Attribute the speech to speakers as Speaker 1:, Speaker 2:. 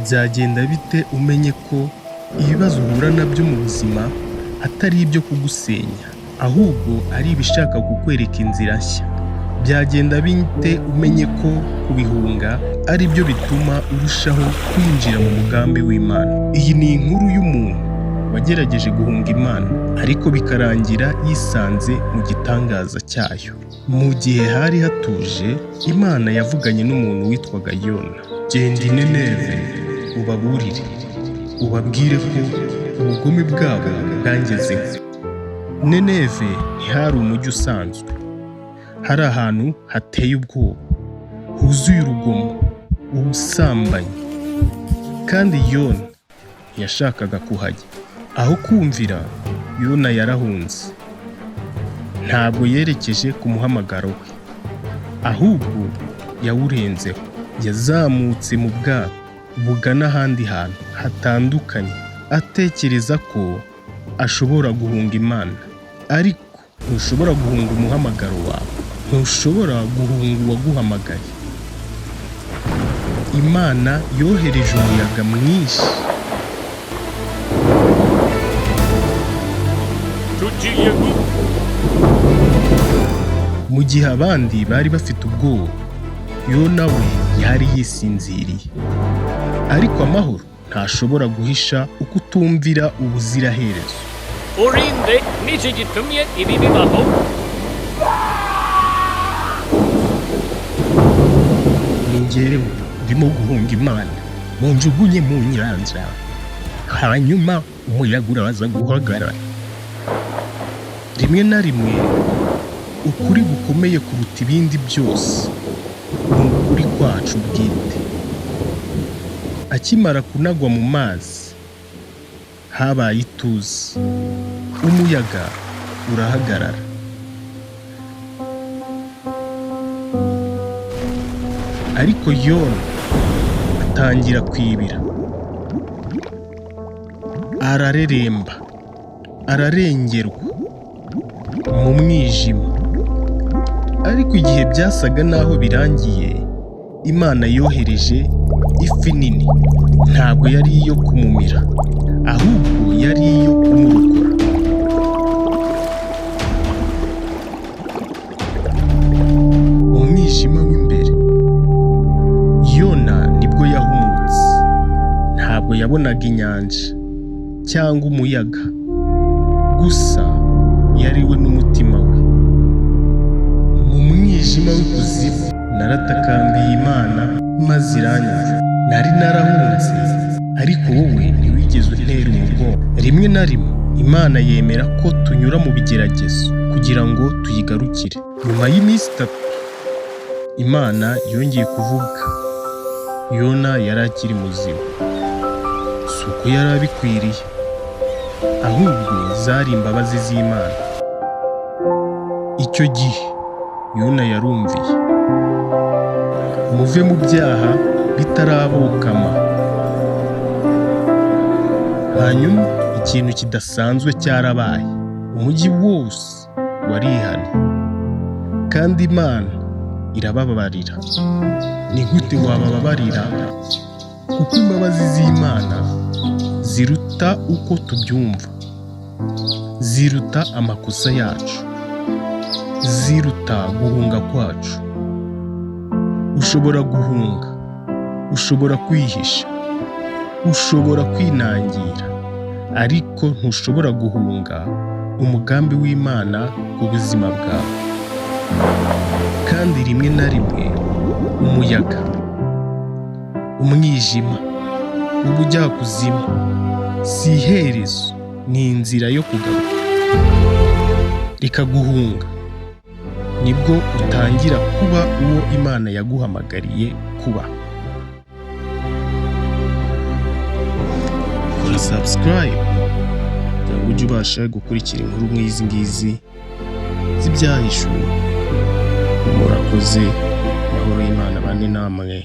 Speaker 1: Byagenda bite umenye ko ibibazo uhura nabyo mu buzima atari ibyo kugusenya, ahubwo ari ibishaka kukwereka inzira nshya? Byagenda bite umenye ko kubihunga ari byo bituma urushaho kwinjira mu mugambi w'Imana? Iyi ni inkuru y'umuntu wagerageje guhunga Imana, ariko bikarangira yisanze mu gitangaza cyayo. Mu gihe hari hatuje, Imana yavuganye n'umuntu witwaga Yona. Genda i Nineve ubaburire, ubabwire ko ubugome bwabo bwangezeho. Nineve ntihari umujyi usanzwe, hari ahantu hateye ubwoba, huzuye urugomo, ubusambanyi, kandi Yona ntiyashakaga kuhajya. Aho kumvira, Yona yarahunze. Ntabwo yerekeje ku muhamagaro we, ahubwo yawurenzeho. Yazamutse mu bwato bugana ahandi hantu hatandukanye, atekereza ko ashobora guhunga Imana. Ariko ntushobora guhunga umuhamagaro wawe, ntushobora guhunga uwaguhamagaye. Imana yohereje umuyaga mwinshi, mu gihe abandi bari bafite ubwoba, Yona we yari yisinziriye. Ariko amahoro ntashobora guhisha uko utumvira ubuziraherezo.
Speaker 2: Urinde n'iki gitumye ibi bibaho?
Speaker 1: Ni njyewe ndimo guhunga Imana, munjugunye mu nyanja, hanyuma umuyaga uraza guhagarara. Rimwe na rimwe ukuri gukomeye kuruta ibindi byose ni ukuri kwacu bwite. Akimara kunagwa mu mazi, habaye ituze, umuyaga urahagarara. Ariko Yona atangira kwibira, arareremba, ararengerwa mu mwijima. Ariko igihe byasaga naho birangiye, Imana yohereje ifi nini. Ntabwo yari iyo kumumira, ahubwo yari iyo kumurokora. Mu mwijima w'imbere, Yona nibwo yahumutse. Ntabwo yabonaga inyanja cyangwa umuyaga, gusa yari we n'umutima we. Mu mwijima w'ikuzimu naratakambiye Imana maze iranyumva. Nari narahunze, ariko wowe ntiwigeze untera umugongo. Rimwe na rimwe Imana yemera ko tunyura mu bigeragezo kugira ngo tuyigarukire. Nyuma y'iminsi 3, Imana yongeye kuvuga. Yona yari akiri muzima. Si uko yari abikwiriye, ahubwo zari imbabazi z'Imana. Icyo gihe Yona yarumviye. Muve mu byaha bitarabokama. Hanyuma ikintu kidasanzwe cyarabaye. Umujyi wose warihanye, kandi Imana irababarira. Ni gute wababarira? Kuko imbabazi z'Imana ziruta uko tubyumva, ziruta amakosa yacu, ziruta guhunga kwacu. Ushobora guhunga, ushobora kwihisha, ushobora kwinangira, ariko ntushobora guhunga umugambi w'Imana ku buzima bwawe. Kandi rimwe na rimwe umuyaga, umwijima, ubujyakuzimu si iherezo, ni inzira yo kugaruka. Reka guhunga, nibwo utangira kuba uwo Imana yaguhamagariye kuba. Kora subscribe kugira ngo ujye ubasha gukurikira inkuru nk'izi ngizi z'ibyahishuwe. Murakoze, amahoro y'Imana abane namwe.